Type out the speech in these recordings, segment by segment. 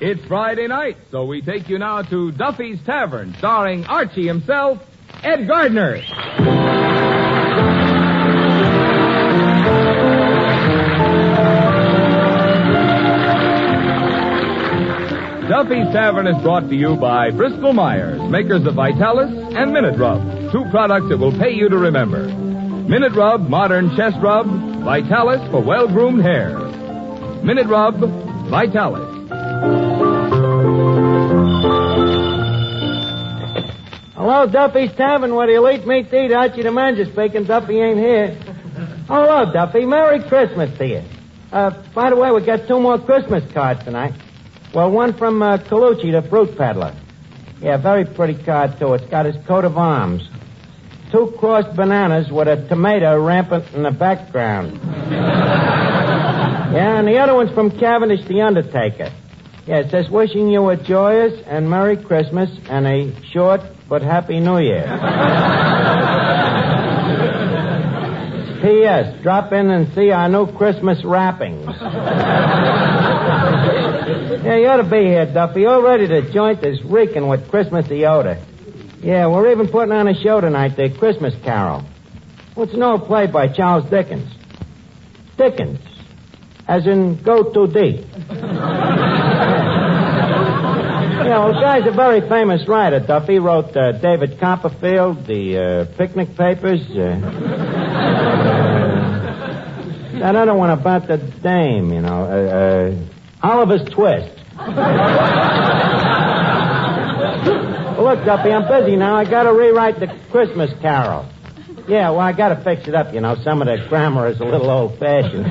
It's Friday night, so we take you now to Duffy's Tavern, starring Archie himself, Ed Gardner. Duffy's Tavern is brought to you by Bristol Myers, makers of Vitalis and Minute Rub, two products that will pay you to remember. Minute Rub, modern chest rub, Vitalis for well-groomed hair. Minute Rub, Vitalis. Hello, Duffy's Tavern. What do you eat? Meat to eat. Archie the manager speaking. Duffy ain't here. Hello, Duffy. Merry Christmas to you. By the way, we got 2 more Christmas cards tonight. Well, one from Colucci, the fruit peddler. Yeah, very pretty card, too. It's got his coat of arms. 2 crossed bananas with a tomato rampant in the background. Yeah, and the other one's from Cavendish, the Undertaker. Yeah, it says, wishing you a joyous and Merry Christmas and a short but Happy New Year. P.S. Drop in and see our new Christmas wrappings. Yeah, you ought to be here, Duffy. Already the joint is reeking with Christmassy odor. Yeah, we're even putting on a show tonight, the Christmas Carol. What's an old play by Charles Dickens? Dickens. As in, go too deep. Yeah, well, the guy's a very famous writer, Duffy. Wrote David Copperfield, the Picnic Papers. That other one about the dame, you know. Oliver's Twist. Well, look, Duffy, I'm busy now. I got to rewrite the Christmas Carol. Yeah, well, I got to fix it up, you know. Some of the grammar is a little old-fashioned.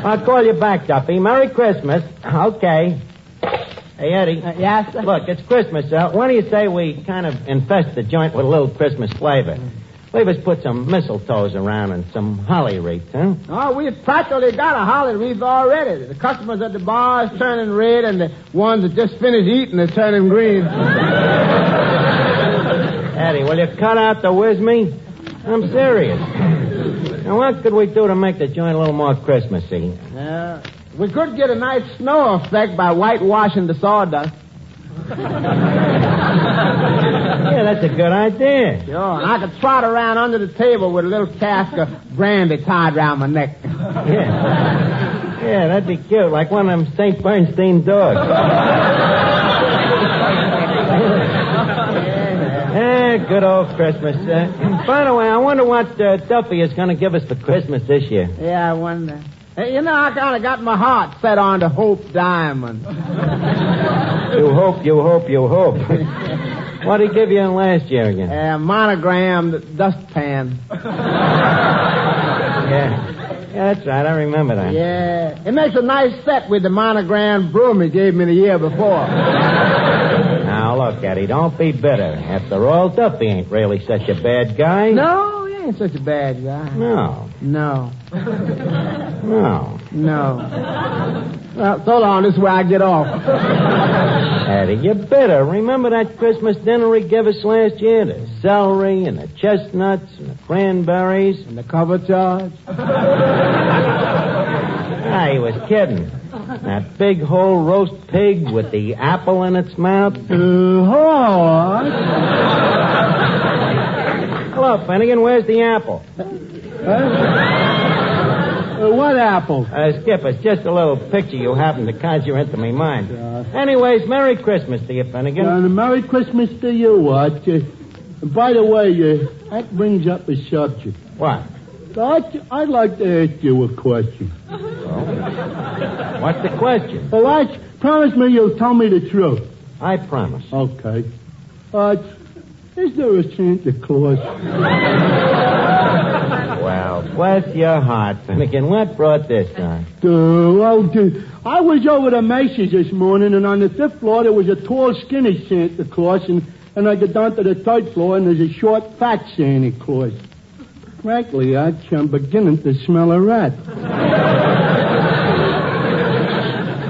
I'll call you back, Duffy. Merry Christmas. Okay. Hey, Eddie. Yes? Look, it's Christmas. Why do you say we kind of infest the joint with a little Christmas flavor? Leave us put some mistletoes around and some holly wreaths, huh? Oh, we've practically got a holly wreath already. The customers at the bar is turning red, and the ones that just finished eating are turning green. Eddie, will you cut out the whiz me? I'm serious. Now, what could we do to make the joint a little more Christmassy? We could get a nice snow effect by whitewashing the sawdust. Yeah, that's a good idea. Sure, and I could trot around under the table with a little cask of brandy tied around my neck. Yeah, that'd be cute, like one of them St. Bernstein dogs. Good old Christmas. By the way, I wonder what Duffy is going to give us for Christmas this year. Yeah, I wonder. Hey, you know, I kind of got my heart set on the Hope Diamond. You hope. What'd he give you in last year again? Monogrammed dustpan. Yeah, that's right. I remember that. Yeah. It makes a nice set with the monogrammed broom he gave me the year before. Now, look, Eddie, don't be bitter. After all, Duffy ain't really such a bad guy. No, he ain't such a bad guy. No. Well, so long. This is where I get off. Eddie, you're bitter. Remember that Christmas dinner he gave us last year? The celery and the chestnuts and the cranberries. And the cover charge? He was kidding. That big whole roast pig with the apple in its mouth. Hello, Finnegan. Where's the apple? What apple? Skip, it's just a little picture you happened to conjure into my mind. Anyways, Merry Christmas to you, Finnegan. And Merry Christmas to you, Arch. By the way, that brings up a subject. What? Arch, I'd like to ask you a question. Oh? What's the question? Well, Arch, promise me you'll tell me the truth. I promise. Okay. Arch, is there a Santa Claus? Well, bless your heart, Finnegan. What brought this on? I was over to Macy's this morning, and on the 5th floor there was a tall, skinny Santa Claus, and I get down to the 3rd floor, and there's a short, fat Santa Claus. Frankly, Arch, I'm beginning to smell a rat.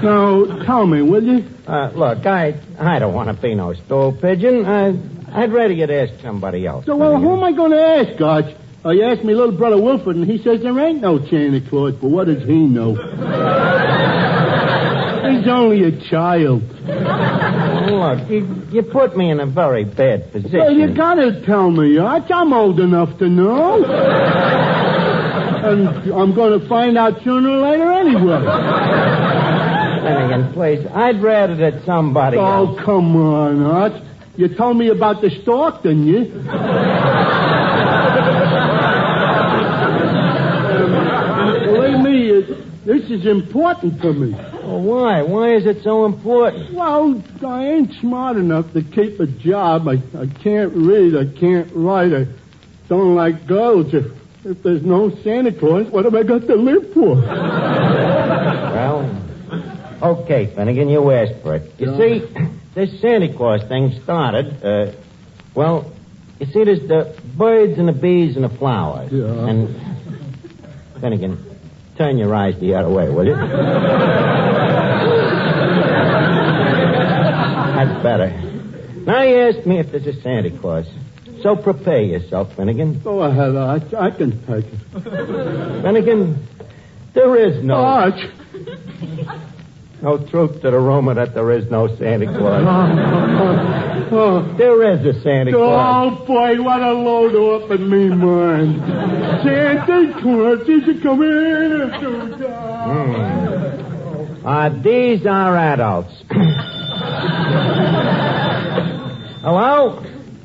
Now, tell me, will you? Look, I don't want to be no stool pigeon. I'd rather you'd ask somebody else. So, well, who am I going to ask, Arch? You asked me little brother Wilford, and he says there ain't no Santa Claus, but what does he know? He's He's only a child. Look, you put me in a very bad position. Well, you gotta tell me, Arch. I'm old enough to know. And I'm going to find out sooner or later anyway. Finnegan, please, I'd rather that somebody else. Oh, come on, Arch. You told me about the stork, didn't you? Believe me, this is important to me. Well, why? Why is it so important? Well, I ain't smart enough to keep a job. I can't read. I can't write. I don't like girls. If there's no Santa Claus, what have I got to live for? Well, okay, Finnegan, you asked for it. You see, this Santa Claus thing started, you see, there's the birds and the bees and the flowers. Yeah. And, Finnegan, turn your eyes the other way, will you? That's better. Now you asked me if there's a Santa Claus. So prepare yourself, Finnegan. Go ahead, Arch. I can take it. Finnegan, there is no... Arch! No truth to the rumor that there is no Santa Claus. There is a Santa Claus. Oh, boy, what a load up in me mind. Santa Claus is coming to These are adults. Hello?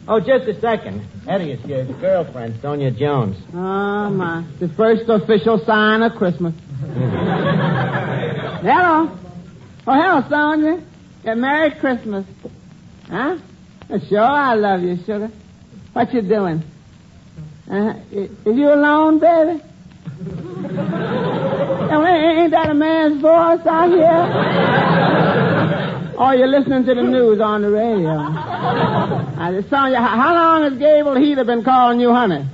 Oh, just a second. Eddie, it's your girlfriend, Sonia Jones. Oh, my. The first official sign of Christmas. Hello. Oh, hello, Sonia. Yeah, Merry Christmas. Huh? Sure, I love you, sugar. What you doing? Is you alone, baby? Ain't that a man's voice out here? Or you're listening to the news on the radio? Sonia, how long has Gable Heater been calling you honey?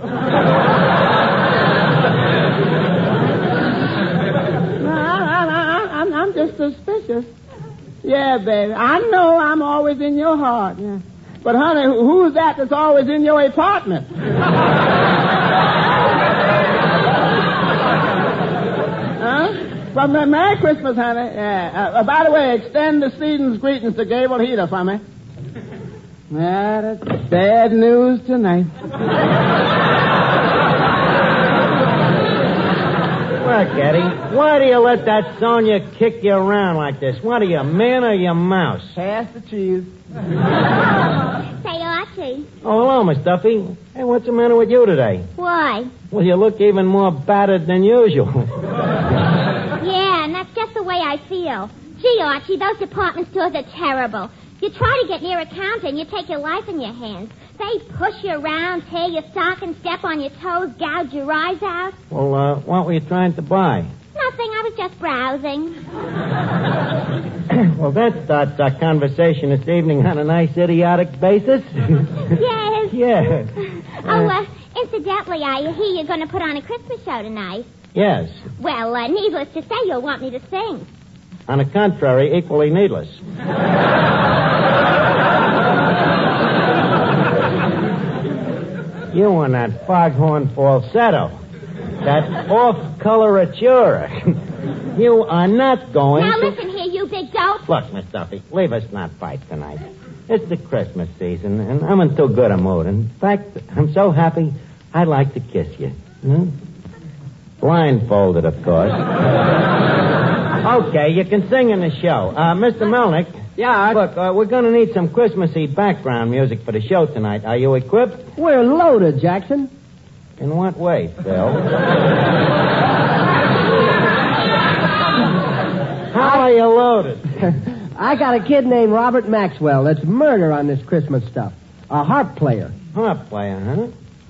I'm just suspicious. Yeah, baby. I know I'm always in your heart. Yeah. But, honey, who's that that's always in your apartment? Huh? Well, Merry Christmas, honey. Yeah. By the way, extend the season's greetings to Gable Heater for me. Yeah, that's bad news tonight. Look, Eddie, why do you let that Sonia kick you around like this? What are you, man or you mouse? Pass the cheese. Say, Archie. Oh, hello, Miss Duffy. Hey, what's the matter with you today? Why? Well, you look even more battered than usual. Yeah, and that's just the way I feel. Gee, Archie, those department stores are terrible. You try to get near a counter and you take your life in your hands. They push you around, tear your stockings, step on your toes, gouge your eyes out. Well, what were you trying to buy? Nothing, I was just browsing. Well, that starts our conversation this evening on a nice idiotic basis. Yes. Yeah. Incidentally, I hear you're going to put on a Christmas show tonight. Yes. Well, needless to say, you'll want me to sing. On the contrary, equally needless. You and that foghorn falsetto. That off-coloratura. You are not going Now to... listen here, you big dope. Look, Miss Duffy, leave us not fight tonight. It's the Christmas season, and I'm in too good a mood. In fact, I'm so happy, I'd like to kiss you. Blindfolded, of course. Okay, you can sing in the show. Mr. Melnick. Yeah, Look, we're going to need some Christmassy background music for the show tonight. Are you equipped? We're loaded, Jackson. In what way, Phil? How are you loaded? I got a kid named Robert Maxwell that's murder on this Christmas stuff. A harp player. Harp player, huh?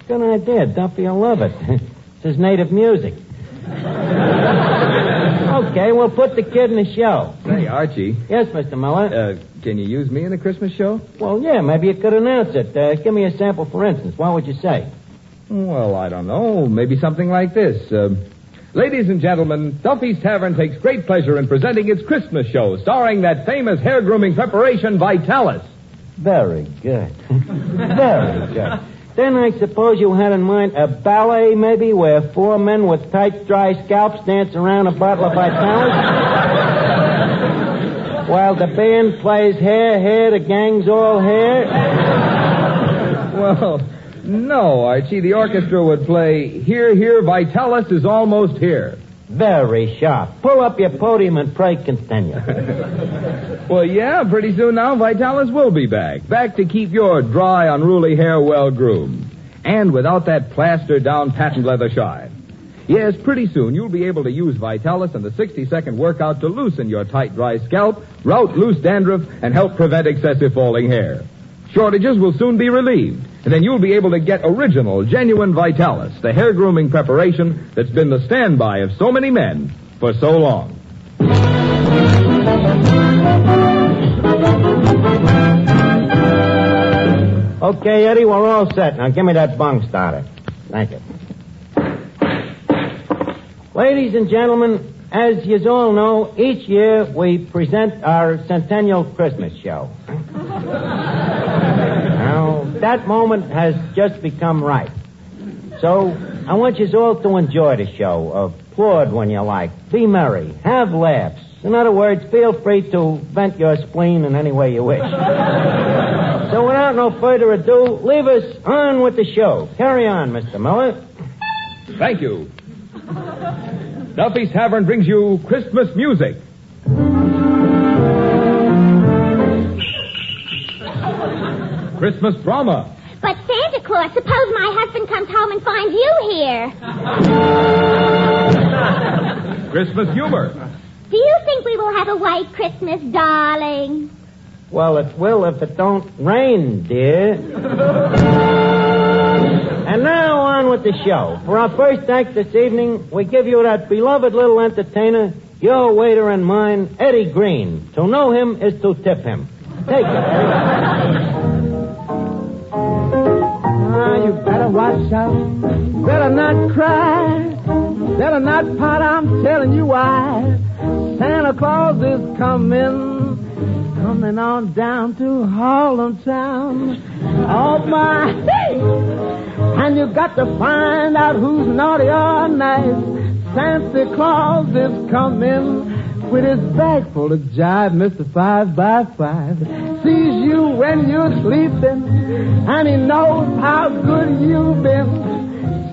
Good idea. Duffy will love it. It's his native music. Okay, we'll put the kid in the show. Say, Archie. Yes, Mr. Miller? Can you use me in the Christmas show? Well, yeah, maybe you could announce it. Give me a sample, for instance. What would you say? Well, I don't know. Maybe something like this. Ladies and gentlemen, Duffy's Tavern takes great pleasure in presenting its Christmas show, starring that famous hair grooming preparation, Vitalis. Very good. Very good. Then I suppose you had in mind a ballet, maybe, where 4 men with tight, dry scalps dance around a bottle of Vitalis? While the band plays Hair, the gang's all hair? Well, no, Archie. The orchestra would play Here, Here, Vitalis is Almost Here. Very sharp. Pull up your podium and pray continue. Well, yeah, pretty soon now, Vitalis will be back. Back to keep your dry, unruly hair well groomed. And without that plastered-down patent leather shine. Yes, pretty soon you'll be able to use Vitalis and the 60-second workout to loosen your tight, dry scalp, rout loose dandruff, and help prevent excessive falling hair. Shortages will soon be relieved, and then you'll be able to get original, genuine Vitalis, the hair grooming preparation that's been the standby of so many men for so long. Okay, Eddie, we're all set. Now give me that bung starter. Thank you. Ladies and gentlemen, as you all know, each year we present our Centennial Christmas show. Now, that moment has just become right. So, I want you all to enjoy the show. Applaud when you like. Be merry. Have laughs. In other words, feel free to vent your spleen in any way you wish. So, without no further ado, leave us on with the show. Carry on, Mr. Miller. Thank you. Duffy's Tavern brings you Christmas music. Christmas drama. But Santa Claus, suppose my husband comes home and finds you here. Christmas humor. Do you think we will have a white Christmas, darling? Well, it will if it don't rain, dear. And now on with the show. For our first act this evening, we give you that beloved little entertainer, your waiter and mine, Eddie Green. To know him is to tip him. Take it, Eddie. You better watch out. Better not cry. Better not pout. I'm telling you why. Santa Claus is coming on down to Harlem Town. Oh, my. And you got to find out who's naughty or nice. Santa Claus is coming with his bag full of jive, Mr. 5x5. Sees you when you're sleeping, and he knows how good you've been.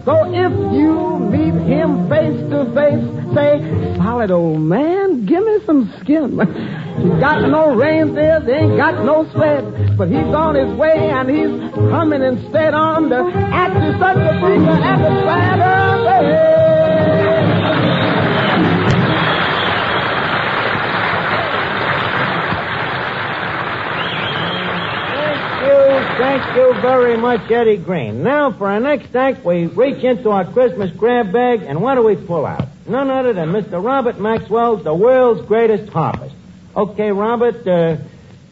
So if you meet him face to face, say, solid old man, give me some skin. He's got no reindeer, they ain't got no sled, but he's on his way and he's coming instead on the actor such a finger at the Santa Claus. Thank you very much, Eddie Green. Now, for our next act, we reach into our Christmas grab bag, and what do we pull out? None other than Mr. Robert Maxwell's The World's Greatest Harpist. Okay, Robert,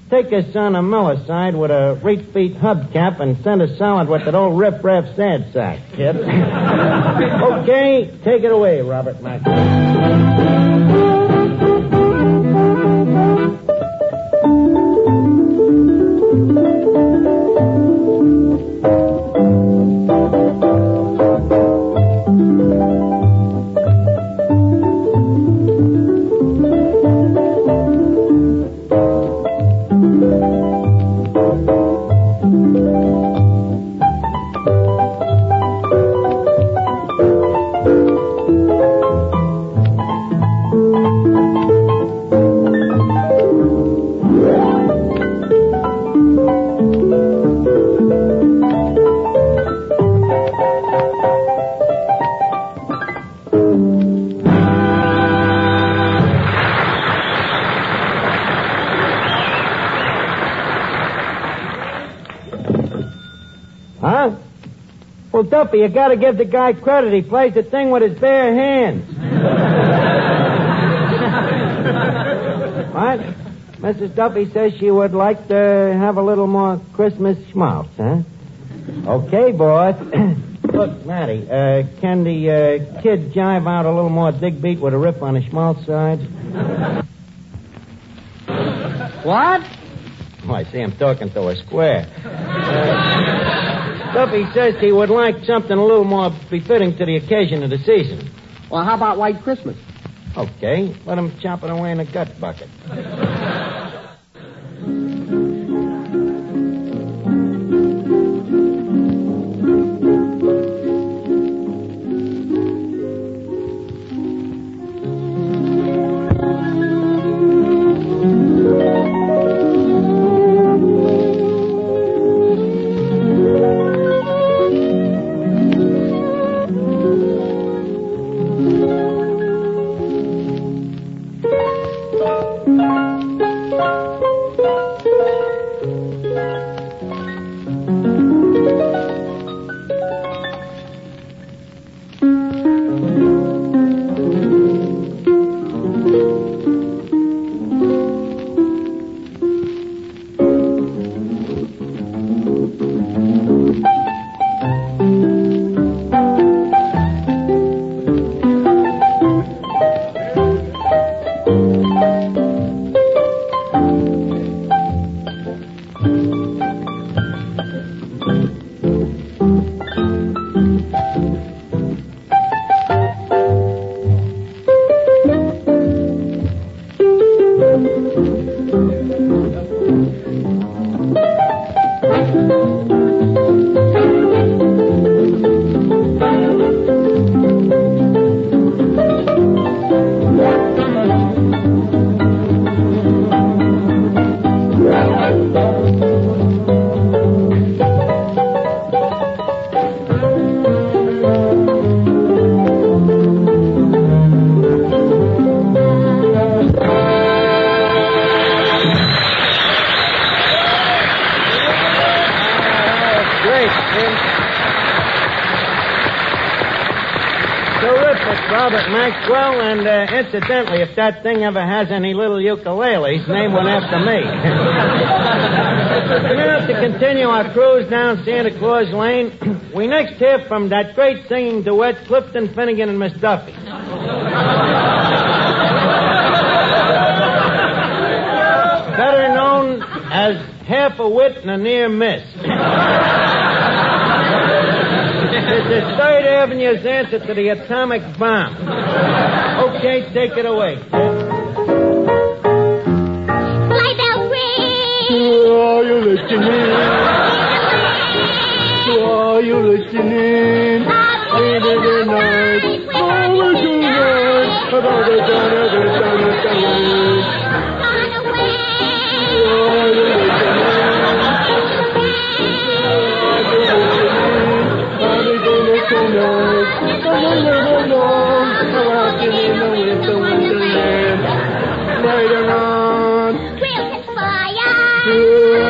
take us on a Miller side with a reach feet hubcap and send us solid with that old riff-raff sad sack, kid. Okay, take it away, Robert Maxwell. Huh? Well, Duffy, you gotta give the guy credit. He plays the thing with his bare hands. What? Mrs. Duffy says she would like to have a little more Christmas schmaltz, huh? Okay, boss. Look, Matty, can the kid jive out a little more dig beat with a riff on the schmaltz side? What? Oh, I see him talking to a square. Duffy says he would like something a little more befitting to the occasion of the season. Well, how about White Christmas? Okay, let him chop it away in a gut bucket. Robert Maxwell, and incidentally, if that thing ever has any little ukuleles, name one after me. Now, to continue our cruise down Santa Claus Lane, we next hear from that great singing duet, Clifton, Finnegan, and Miss Duffy. Better known as Half a Wit and a Near Miss. It's the Third Avenue's answer to the atomic bomb. Okay, take it away. Sleigh bells ring. Are you listening? Are you listening? Late in the night, over tonight, about the dawn of the sun of the light. Gone away. Are you listening? Tonight, come on, live alone, walking in the winter wonderland. Later on, We'll catch fire.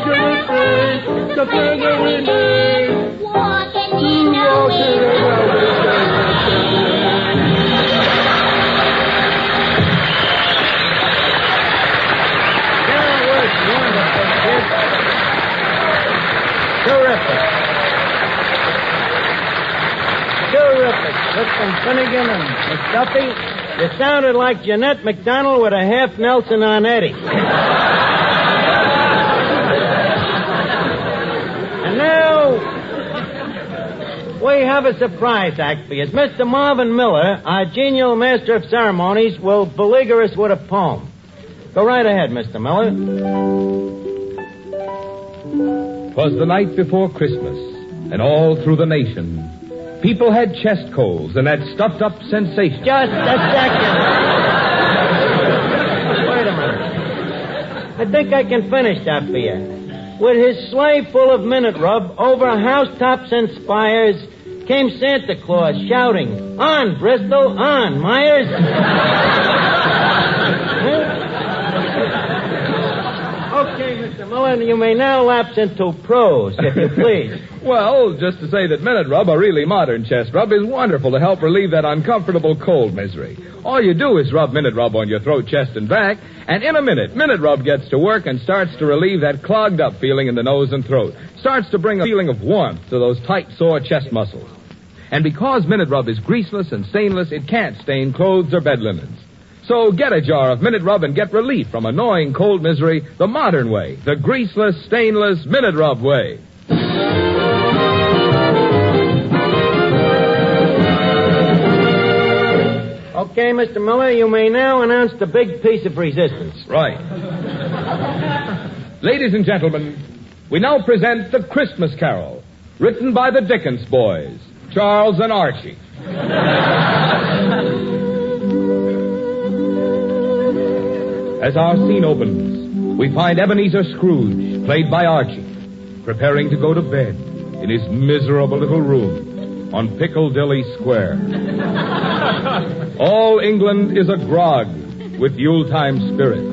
the further we live, Walking in the walking wind. around the That was wonderful, kid. Terrific. Terrific. Clifton Finnegan and Miss Duffy. You sounded like Jeanette MacDonald with a half Nelson on Eddie. And now, we have a surprise act for you. Mr. Marvin Miller, our genial master of ceremonies, will beleaguer us with a poem. Go right ahead, Mr. Miller. 'Twas the night before Christmas, and all through the nation, people had chest colds and that stuffed-up sensation. Just a second. Wait a minute. I think I can finish that for you. With his sleigh full of minute rub over housetops and spires came Santa Claus shouting, "On, Bristol, on, Myers." Okay, Mr. Miller, you may now lapse into prose, if you please. Well, just to say that Minute Rub, a really modern chest rub, is wonderful to help relieve that uncomfortable cold misery. All you do is rub Minute Rub on your throat, chest, and back, and in a minute, Minute Rub gets to work and starts to relieve that clogged up feeling in the nose and throat. Starts to bring a feeling of warmth to those tight, sore chest muscles. And because Minute Rub is greaseless and stainless, it can't stain clothes or bed linens. So get a jar of Minute Rub and get relief from annoying cold misery the modern way, the greaseless, stainless Minute Rub way. Okay, Mr. Miller, you may now announce the big piece of resistance. Right. Ladies and gentlemen, we now present The Christmas Carol, written by the Dickens boys, Charles and Archie. As our scene opens, we find Ebenezer Scrooge, played by Archie, preparing to go to bed in his miserable little room on Piccadilly Square. All England is agog with Yuletime spirit.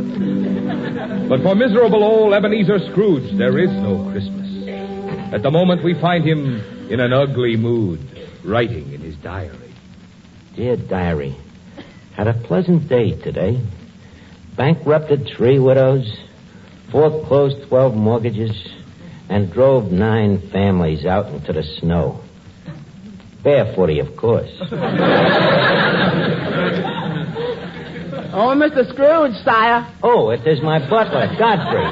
But for miserable old Ebenezer Scrooge, there is no Christmas. At the moment, we find him in an ugly mood, writing in his diary. Dear diary, had a pleasant day today. Bankrupted 3 widows, foreclosed 12 mortgages, and drove 9 families out into the snow. Barefooty, of course. Oh, Mr. Scrooge, sire. Oh, it is my butler, Godfrey.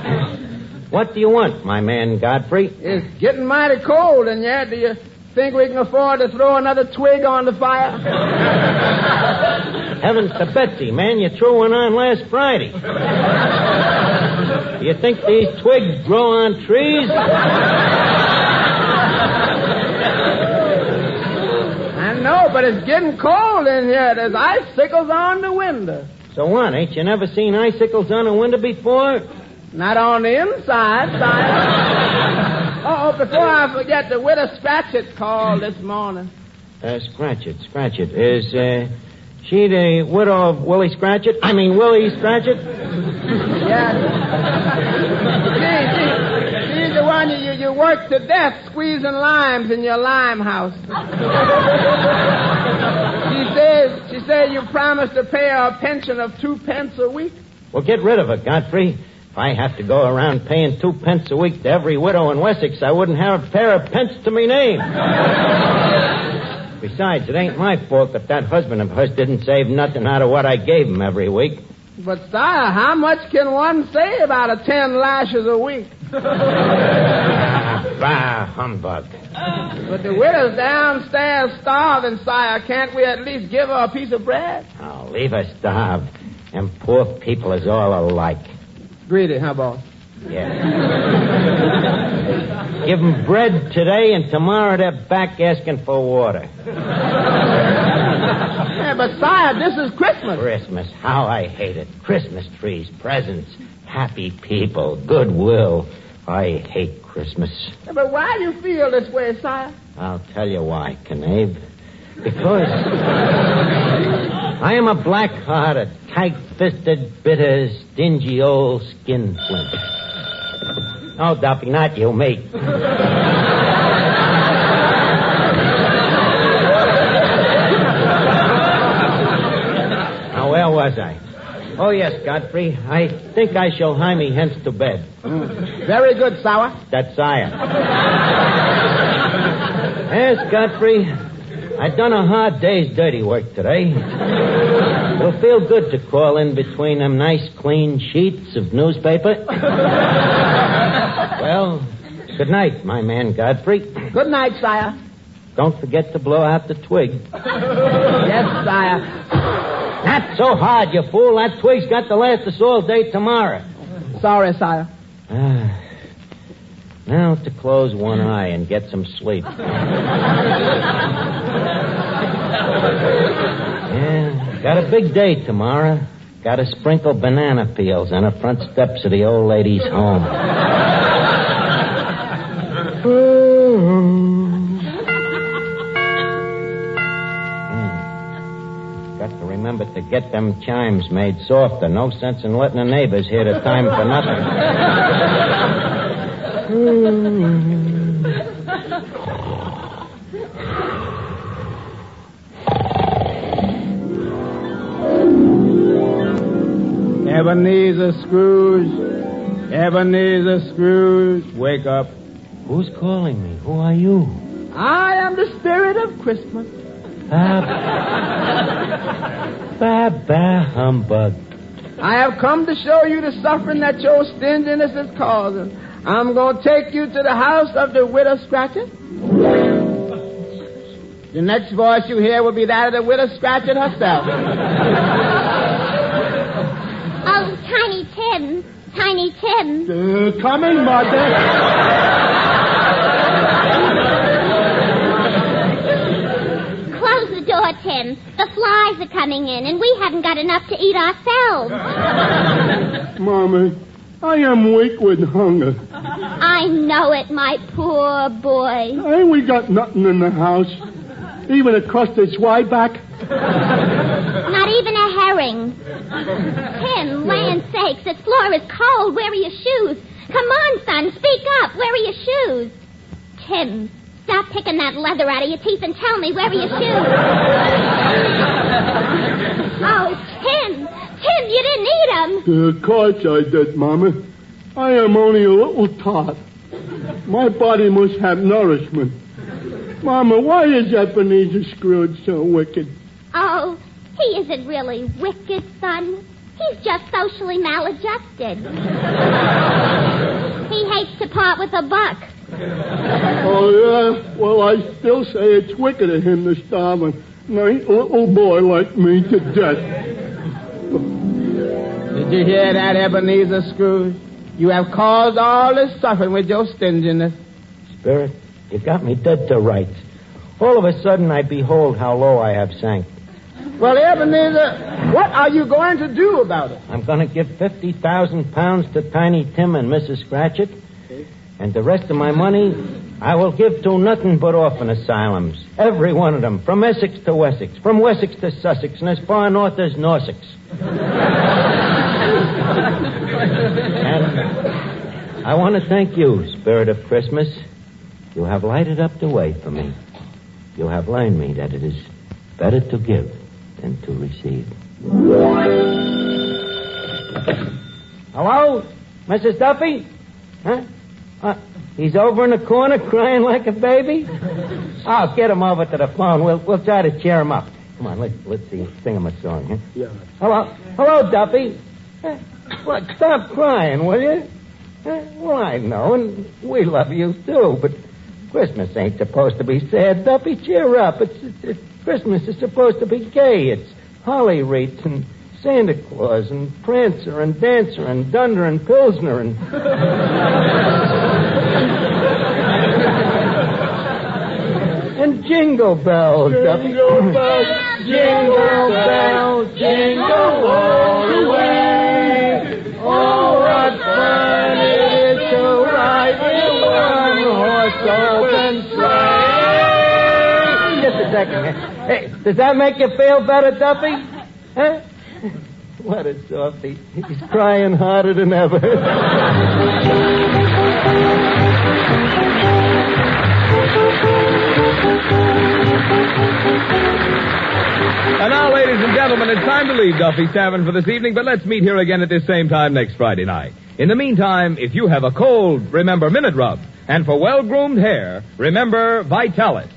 What do you want, my man Godfrey? It's getting mighty cold in here. Do you think we can afford to throw another twig on the fire? Heavens to Betsy, man, you threw one on last Friday. Do you think these twigs grow on trees? I know, but it's getting cold in here. There's icicles on the window. So what, ain't you never seen icicles on a window before? Not on the inside, sire. Oh, before I forget, the widow Scratchit called this morning. Scratchit. Is, she the widow of Willie Scratchit? I mean, Willie Scratchit? Yeah. She's the one you work to death squeezing limes in your lime house. She says you promised to pay her a pension of 2 pence a week. Well, get rid of her, Godfrey. If I have to go around paying 2 pence a week to every widow in Wessex, I wouldn't have a pair of pence to me name. Besides, it ain't my fault that husband of hers didn't save nothing out of what I gave him every week. But, sire, how much can one save out of 10 lashes a week? Bah, humbug. But the widow's downstairs starving, sire. Can't we at least give her a piece of bread? Oh, leave her starved. Them poor people is all alike. Greedy, huh, boss? Yeah. Give them bread today, and tomorrow they're back asking for water. Yeah, but, sire, this is Christmas. Christmas, how I hate it. Christmas trees, presents, happy people, goodwill. I hate Christmas. Yeah, but why do you feel this way, sire? I'll tell you why, Knave. Because I am a black-hearted, tight-fisted, bitter, stingy old skinflint. Oh, Duffy, not you, me. Now, where was I? Oh, yes, Godfrey. I think I shall hie me hence to bed. Very good, sire. That's sire. Yes, Godfrey. I done a hard day's dirty work today. It'll feel good to crawl in between them nice, clean sheets of newspaper. Well, good night, my man Godfrey. Good night, sire. Don't forget to blow out the twig. Yes, sire. Not so hard, you fool. That twig's got to last us all day tomorrow. Sorry, sire. Now to close one eye and get some sleep. Yeah, got a big day tomorrow. Got to sprinkle banana peels on the front steps of the old lady's home. Got to remember to get them chimes made softer. No sense in letting the neighbors hear the time for nothing. Ebenezer Scrooge, wake up. Who's calling me? Who are you? I am the spirit of Christmas. Bah, humbug. I have come to show you the suffering that your stinginess is causing. I'm going to take you to the house of the widow Scratchit. The next voice you hear will be that of the widow Scratchit herself. Oh, Tiny Tim. Tiny Tim. Coming, Mother. Close the door, Tim. The flies are coming in, and we haven't got enough to eat ourselves. Mama, I am weak with hunger. I know it, my poor boy. Ain't we got nothing in the house? Even a crusted swieback? Not even a herring. Tim, land's sakes, this floor is cold. Where are your shoes? Come on, son, speak up. Where are your shoes? Tim, stop picking that leather out of your teeth and tell me, where are your shoes? Oh, Tim, you didn't eat them. Of course I did, Mama. I am only a little tot. My body must have nourishment. Mama, why is Ebenezer Scrooge so wicked? Oh, he isn't really wicked, son. He's just socially maladjusted. He hates to part with a buck. Oh, yeah? Well, I still say it's wicked of him to starve a nice little boy like me to death. Did you hear that, Ebenezer Scrooge? You have caused all this suffering with your stinginess. Spirit, you got me dead to rights. All of a sudden, I behold how low I have sank. Well, Ebenezer, what are you going to do about it? I'm going to give 50,000 pounds to Tiny Tim and Mrs. Scratchit. And the rest of my money, I will give to nothing but orphan asylums. Every one of them, from Essex to Wessex, from Wessex to Sussex, and as far north as Norsex. And I want to thank you, Spirit of Christmas. You have lighted up the way for me. You have learned me that it is better to give than to receive. Hello? Mrs. Duffy? Huh? He's over in the corner crying like a baby? Oh, get him over to the phone. We'll try to cheer him up. Come on, let's sing him a song, huh? Yeah. Hello, Duffy. What, stop crying, will you? Well, I know, and we love you, too, but Christmas ain't supposed to be sad, Duffy. Cheer up. It's Christmas is supposed to be gay. It's holly wreaths and Santa Claus and Prancer and Dancer and Dunder and Pilsner and... and Jingle Bells, Duffy. Jingle bells, Jingle bells, jingle all the way. Oh, what fun it is to ride in one-horse open sleigh. Just a second. Hey, does that make you feel better, Duffy? Huh? What a softy. He's crying harder than ever. And now, ladies and gentlemen, it's time to leave Duffy's Tavern for this evening, but let's meet here again at this same time next Friday night. In the meantime, if you have a cold, remember Minute Rub. And for well-groomed hair, remember Vitalis.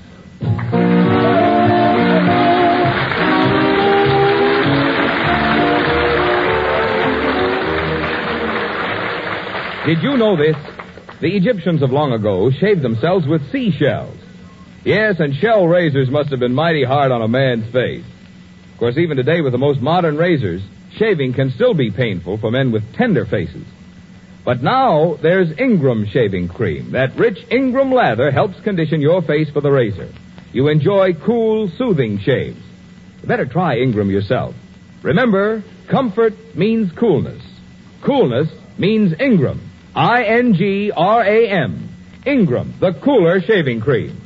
Did you know this? The Egyptians of long ago shaved themselves with seashells. Yes, and shell razors must have been mighty hard on a man's face. Of course, even today with the most modern razors, shaving can still be painful for men with tender faces. But now there's Ingram shaving cream. That rich Ingram lather helps condition your face for the razor. You enjoy cool, soothing shaves. You better try Ingram yourself. Remember, comfort means coolness. Coolness means Ingram. I-N-G-R-A-M. Ingram, the cooler shaving cream.